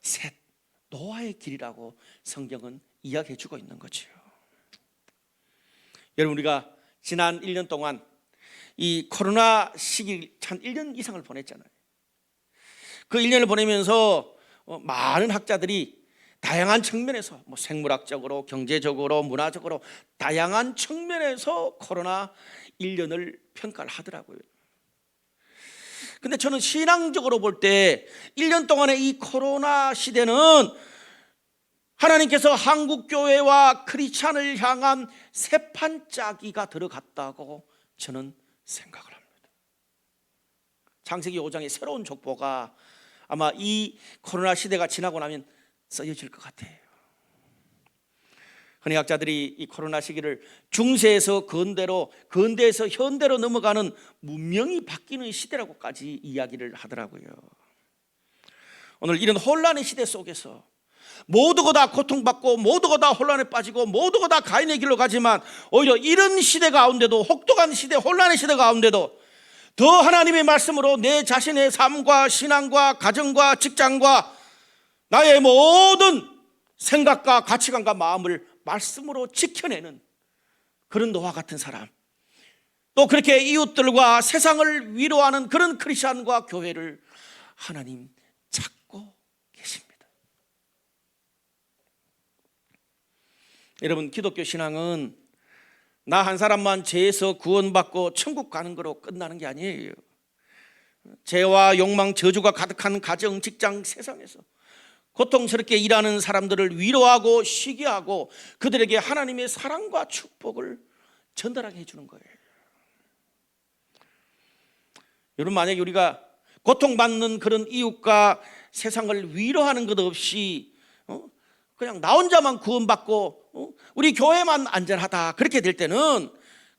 셋, 노아의 길이라고 성경은 이야기해 주고 있는 거죠. 여러분, 우리가 지난 1년 동안 이 코로나 시기 한 1년 이상을 보냈잖아요. 그 1년을 보내면서 많은 학자들이 다양한 측면에서, 생물학적으로, 경제적으로, 문화적으로 다양한 측면에서 코로나 1년을 평가를 하더라고요. 근데 저는 신앙적으로 볼 때 1년 동안의 이 코로나 시대는 하나님께서 한국교회와 크리스찬을 향한 새판짜기가 들어갔다고 저는 생각을 합니다. 창세기 5장의 새로운 족보가 아마 이 코로나 시대가 지나고 나면 써져질 것 같아요. 헌의학자들이 이 코로나 시기를 중세에서 근대로, 근대에서 현대로 넘어가는 문명이 바뀌는 시대라고까지 이야기를 하더라고요. 오늘 이런 혼란의 시대 속에서 모두가 다 고통받고, 모두가 다 혼란에 빠지고, 모두가 다 가인의 길로 가지만 오히려 이런 시대 가운데도, 혹독한 시대, 혼란의 시대 가운데도 더 하나님의 말씀으로 내 자신의 삶과 신앙과 가정과 직장과 나의 모든 생각과 가치관과 마음을 말씀으로 지켜내는 그런 노아 같은 사람, 또 그렇게 이웃들과 세상을 위로하는 그런 크리스찬과 교회를 하나님 찾고 계십니다. 여러분, 기독교 신앙은 나 한 사람만 죄에서 구원받고 천국 가는 거로 끝나는 게 아니에요. 죄와 욕망, 저주가 가득한 가정, 직장, 세상에서 고통스럽게 일하는 사람들을 위로하고 쉬게 하고 그들에게 하나님의 사랑과 축복을 전달하게 해주는 거예요. 여러분, 만약에 우리가 고통받는 그런 이웃과 세상을 위로하는 것 없이 그냥 나 혼자만 구원받고 우리 교회만 안전하다 그렇게 될 때는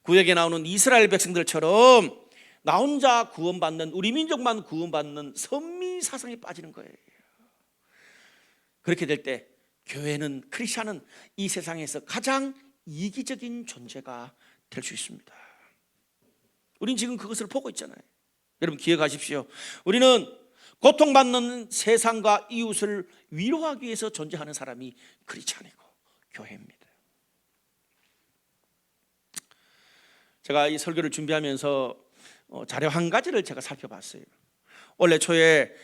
구약에 나오는 이스라엘 백성들처럼 나 혼자 구원받는, 우리 민족만 구원받는 선미 사상에 빠지는 거예요. 그렇게 될 때 교회는, 크리스찬은 이 세상에서 가장 이기적인 존재가 될 수 있습니다. 우린 지금 그것을 보고 있잖아요. 여러분 기억하십시오. 우리는 고통받는 세상과 이웃을 위로하기 위해서 존재하는 사람이 크리스찬이고 교회입니다. 제가 이 설교를 준비하면서 자료 한 가지를 제가 살펴봤어요. 올해 초에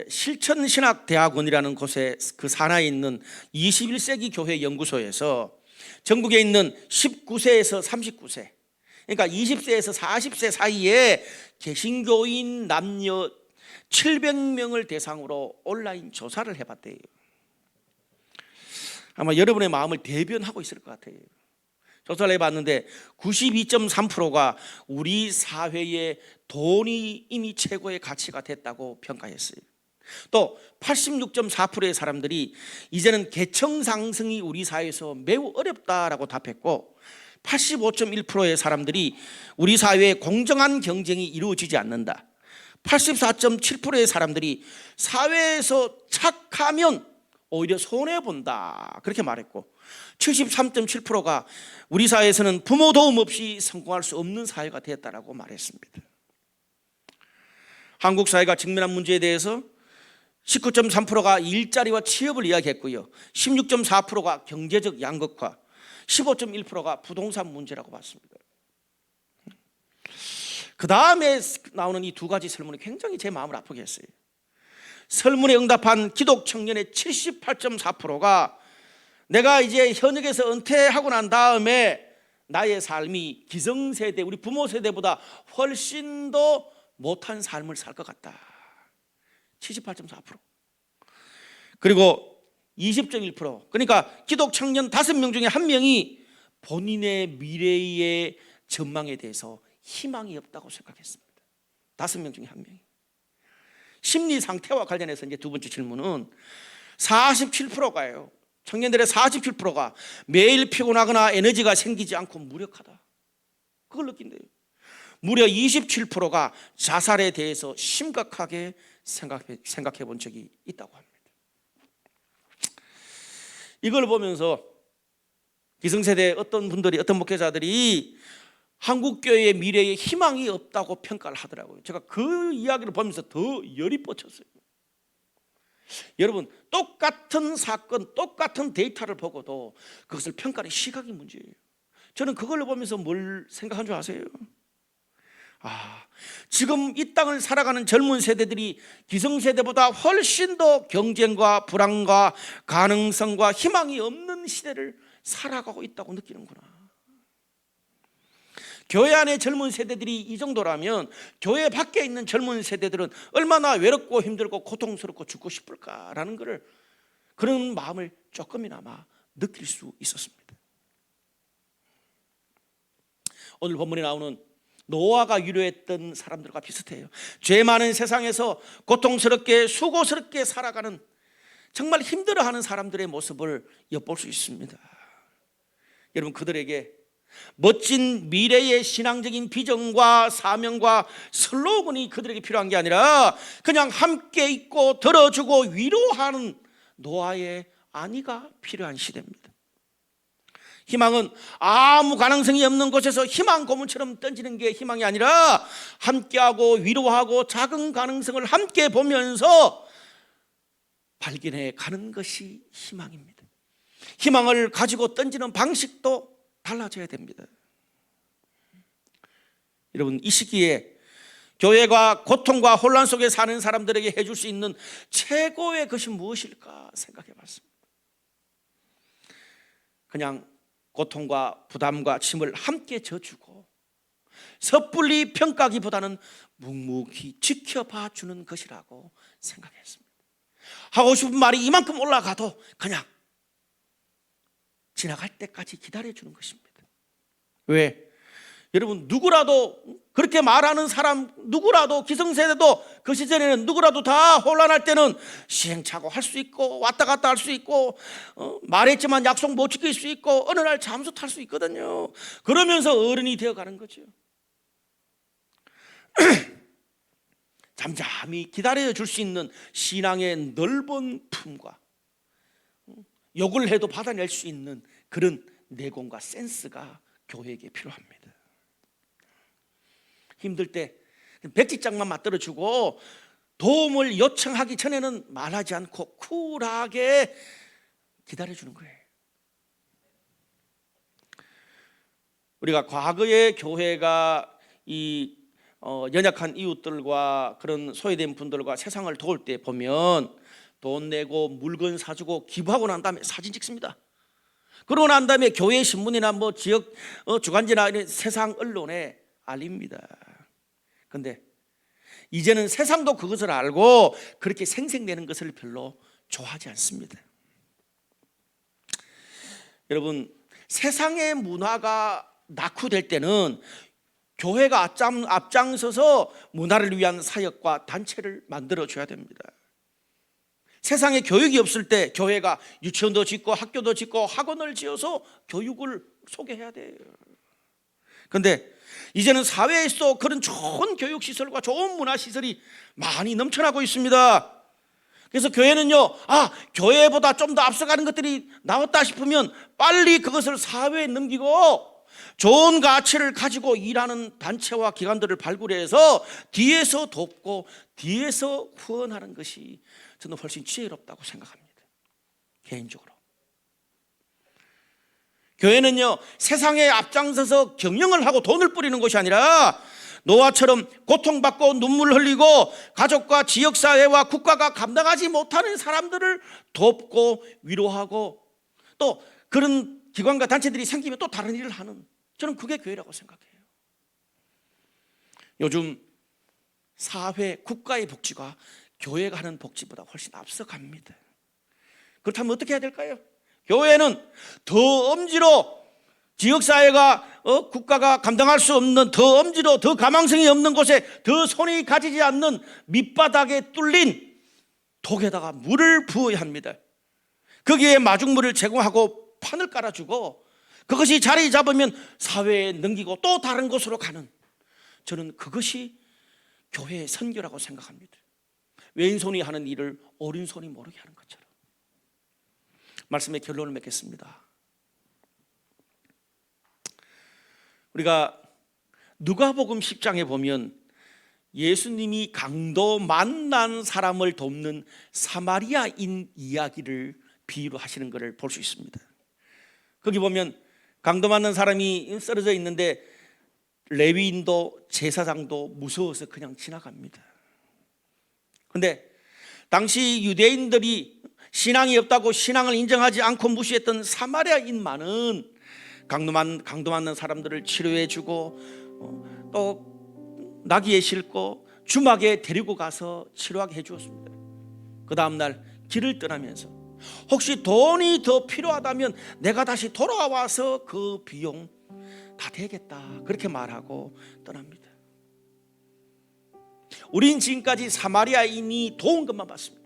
실천신학대학원이라는 곳에 그 산하에 있는 21세기 교회 연구소에서 전국에 있는 19세에서 39세, 그러니까 20세에서 40세 사이에 개신교인 남녀 700명을 대상으로 온라인 조사를 해봤대요. 아마 여러분의 마음을 대변하고 있을 것 같아요. 조사를 해봤는데 92.3%가 우리 사회의 돈이 이미 최고의 가치가 됐다고 평가했어요. 또 86.4%의 사람들이 이제는 계층 상승이 우리 사회에서 매우 어렵다라고 답했고, 85.1%의 사람들이 우리 사회에 공정한 경쟁이 이루어지지 않는다. 84.7%의 사람들이 사회에서 착하면 오히려 손해본다 그렇게 말했고, 73.7%가 우리 사회에서는 부모 도움 없이 성공할 수 없는 사회가 되었다라고 말했습니다. 한국 사회가 직면한 문제에 대해서 19.3%가 일자리와 취업을 이야기했고요, 16.4%가 경제적 양극화, 15.1%가 부동산 문제라고 봤습니다. 그 다음에 나오는 이 두 가지 설문이 굉장히 제 마음을 아프게 했어요. 설문에 응답한 기독 청년의 78.4%가 내가 이제 현역에서 은퇴하고 난 다음에 나의 삶이 기성세대, 우리 부모 세대보다 훨씬 더 못한 삶을 살 것 같다. 78.4%. 그리고 20.1%, 그러니까 기독 청년 5명 중에 1명이 본인의 미래의 전망에 대해서 희망이 없다고 생각했습니다. 5명 중에 1명이. 심리 상태와 관련해서 이제 두 번째 질문은 47%가요. 청년들의 47%가 매일 피곤하거나 에너지가 생기지 않고 무력하다. 그걸 느낀대요. 무려 27%가 자살에 대해서 심각하게 생각해 본 적이 있다고 합니다. 이걸 보면서 기성세대 어떤 분들이, 어떤 목회자들이 한국교회의 미래에 희망이 없다고 평가를 하더라고요. 제가 그 이야기를 보면서 더 열이 뻗쳤어요. 여러분, 똑같은 사건, 똑같은 데이터를 보고도 그것을 평가하는 시각이 문제예요. 저는 그걸 보면서 뭘 생각한 줄 아세요? 지금 이 땅을 살아가는 젊은 세대들이 기성세대보다 훨씬 더 경쟁과 불안과 가능성과 희망이 없는 시대를 살아가고 있다고 느끼는구나. 교회 안에 젊은 세대들이 이 정도라면 교회 밖에 있는 젊은 세대들은 얼마나 외롭고 힘들고 고통스럽고 죽고 싶을까라는 것을, 그런 마음을 조금이나마 느낄 수 있었습니다. 오늘 본문에 나오는 노아가 위로했던 사람들과 비슷해요. 죄 많은 세상에서 고통스럽게 수고스럽게 살아가는, 정말 힘들어하는 사람들의 모습을 엿볼 수 있습니다. 여러분, 그들에게 멋진 미래의 신앙적인 비전과 사명과 슬로건이 그들에게 필요한 게 아니라 그냥 함께 있고 들어주고 위로하는 노아의 안위가 필요한 시대입니다. 희망은 아무 가능성이 없는 곳에서 희망 고문처럼 던지는 게 희망이 아니라 함께하고 위로하고 작은 가능성을 함께 보면서 발견해 가는 것이 희망입니다. 희망을 가지고 던지는 방식도 달라져야 됩니다. 여러분, 이 시기에 교회가 고통과 혼란 속에 사는 사람들에게 해줄 수 있는 최고의 것이 무엇일까 생각해 봤습니다. 그냥 고통과 부담과 짐을 함께 져주고 섣불리 평가하기보다는 묵묵히 지켜봐 주는 것이라고 생각했습니다. 하고 싶은 말이 이만큼 올라가도 그냥 지나갈 때까지 기다려주는 것입니다. 왜? 여러분, 누구라도 그렇게 말하는 사람, 누구라도 기성세대도 그 시절에는 누구라도 다 혼란할 때는 시행착오 할 수 있고 왔다 갔다 할 수 있고 말했지만 약속 못 지킬 수 있고 어느 날 잠수 탈 수 있거든요. 그러면서 어른이 되어가는 거죠. 잠잠히 기다려줄 수 있는 신앙의 넓은 품과 욕을 해도 받아낼 수 있는 그런 내공과 센스가 교회에게 필요합니다. 힘들 때 백지장만 맞들어주고 도움을 요청하기 전에는 말하지 않고 쿨하게 기다려주는 거예요. 우리가 과거의 교회가 이 연약한 이웃들과 그런 소외된 분들과 세상을 도울 때 보면 돈 내고 물건 사주고 기부하고 난 다음에 사진 찍습니다. 그러고 난 다음에 교회 신문이나 뭐 지역 주간지나 이런 세상 언론에 알립니다. 그런데 이제는 세상도 그것을 알고 그렇게 생생내는 것을 별로 좋아하지 않습니다. 여러분, 세상의 문화가 낙후될 때는 교회가 앞장서서 문화를 위한 사역과 단체를 만들어줘야 됩니다. 세상에 교육이 없을 때 교회가 유치원도 짓고 학교도 짓고 학원을 지어서 교육을 소개해야 돼요. 그런데 이제는 사회에서 그런 좋은 교육시설과 좋은 문화시설이 많이 넘쳐나고 있습니다. 그래서 교회는요, 교회보다 좀 더 앞서가는 것들이 나왔다 싶으면 빨리 그것을 사회에 넘기고 좋은 가치를 가지고 일하는 단체와 기관들을 발굴해서 뒤에서 돕고 뒤에서 후원하는 것이 저는 훨씬 지혜롭다고 생각합니다. 개인적으로. 교회는요, 세상에 앞장서서 경영을 하고 돈을 뿌리는 것이 아니라 노아처럼 고통받고 눈물 흘리고 가족과 지역사회와 국가가 감당하지 못하는 사람들을 돕고 위로하고 또 그런 기관과 단체들이 생기면 또 다른 일을 하는, 저는 그게 교회라고 생각해요. 요즘 사회, 국가의 복지가 교회가 하는 복지보다 훨씬 앞서갑니다. 그렇다면 어떻게 해야 될까요? 교회는 더 엄지로 지역사회가 국가가 감당할 수 없는 더 엄지로 더 가망성이 없는 곳에 더 손이 가지지 않는 밑바닥에 뚫린 독에다가 물을 부어야 합니다. 거기에 마중물을 제공하고 판을 깔아주고 그것이 자리 잡으면 사회에 넘기고 또 다른 곳으로 가는, 저는 그것이 교회의 선교라고 생각합니다. 왼손이 하는 일을 오른손이 모르게 하는 것처럼. 말씀의 결론을 맺겠습니다. 우리가 누가복음 10장에 보면 예수님이 강도 만난 사람을 돕는 사마리아인 이야기를 비유로 하시는 것을 볼 수 있습니다. 거기 보면 강도 만난 사람이 쓰러져 있는데 레위인도 제사장도 무서워서 그냥 지나갑니다. 그런데 당시 유대인들이 신앙이 없다고 신앙을 인정하지 않고 무시했던 사마리아인만은 강도 만난 사람들을 치료해주고 또 나귀에 싣고 주막에 데리고 가서 치료하게 해주었습니다. 그 다음날 길을 떠나면서 혹시 돈이 더 필요하다면 내가 다시 돌아와서 그 비용 다 되겠다, 그렇게 말하고 떠납니다. 우린 지금까지 사마리아인이 도운 것만 봤습니다.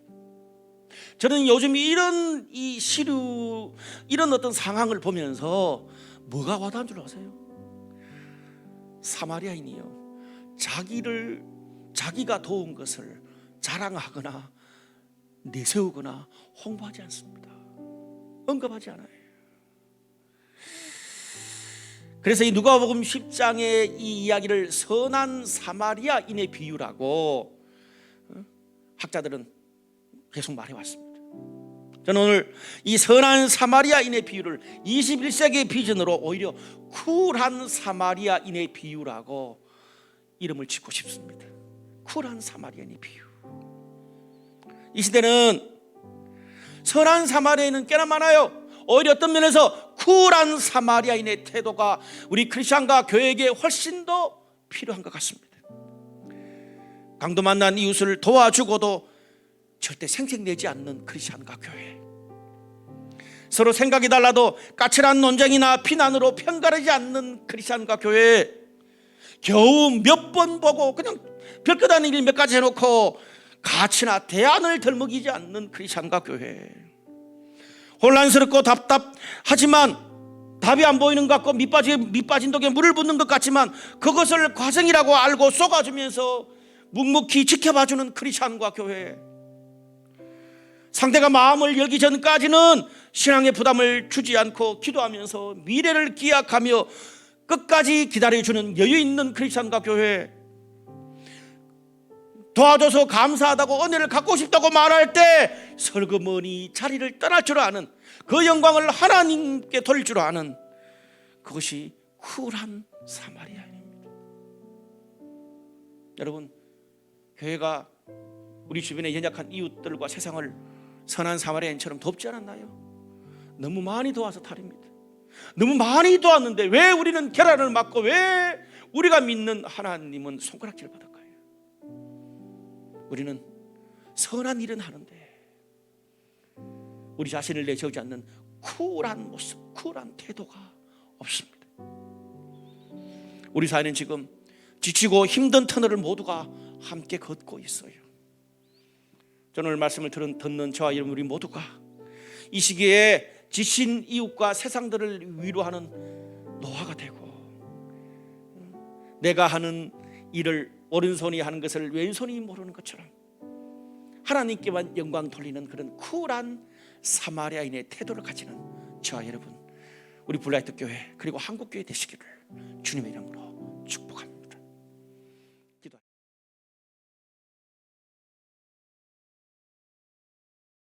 저는 요즘 이런 이런 어떤 상황을 보면서 뭐가 와닿은 줄 아세요? 사마리아인이요, 자기가 도운 것을 자랑하거나 내세우거나 홍보하지 않습니다. 언급하지 않아요. 그래서 이 누가복음 10장의 이 이야기를 선한 사마리아인의 비유라고 학자들은 계속 말해왔습니다. 저는 오늘 이 선한 사마리아인의 비유를 21세기의 비전으로 오히려 쿨한 사마리아인의 비유라고 이름을 짓고 싶습니다. 쿨한 사마리아인의 비유. 이 시대는 선한 사마리아인은 꽤나 많아요. 오히려 어떤 면에서 쿨한 사마리아인의 태도가 우리 크리스천과 교회에게 훨씬 더 필요한 것 같습니다. 강도 만난 이웃을 도와주고도 절대 생색내지 않는 크리스천과 교회, 서로 생각이 달라도 까칠한 논쟁이나 비난으로 편가르지 않는 크리스천과 교회, 겨우 몇 번 보고 그냥 별것 아닌 일 몇 가지 해놓고 가치나 대안을 덜먹이지 않는 크리스천과 교회, 혼란스럽고 답답하지만 답이 안 보이는 것 같고 밑빠진 독에 물을 붓는 것 같지만 그것을 과정이라고 알고 쏟아주면서 묵묵히 지켜봐주는 크리스천과 교회, 상대가 마음을 열기 전까지는 신앙의 부담을 주지 않고 기도하면서 미래를 기약하며 끝까지 기다려주는 여유 있는 크리스천과 교회, 도와줘서 감사하다고 은혜를 갖고 싶다고 말할 때 설그머니 자리를 떠날 줄 아는, 그 영광을 하나님께 돌릴 줄 아는, 그것이 쿨한 사마리아인입니다. 여러분, 교회가 우리 주변의 연약한 이웃들과 세상을 선한 사마리아인처럼 돕지 않았나요? 너무 많이 도와서 탈입니다. 너무 많이 도왔는데 왜 우리는 계란을 맞고 왜 우리가 믿는 하나님은 손가락질 받을까요? 우리는 선한 일은 하는데 우리 자신을 내세우지 않는 쿨한 모습, 쿨한 태도가 없습니다. 우리 사회는 지금 지치고 힘든 터널을 모두가 함께 걷고 있어요. 저는 오늘 말씀을 듣는 저와 여러분 우리 모두가 이 시기에 지친 이웃과 세상들을 위로하는 노아가 되고, 내가 하는 일을 오른손이 하는 것을 왼손이 모르는 것처럼 하나님께만 영광 돌리는 그런 쿨한 사마리아인의 태도를 가지는 저와 여러분, 우리 블라이트 교회 그리고 한국교회 되시기를 주님의 이름으로 축복합니다.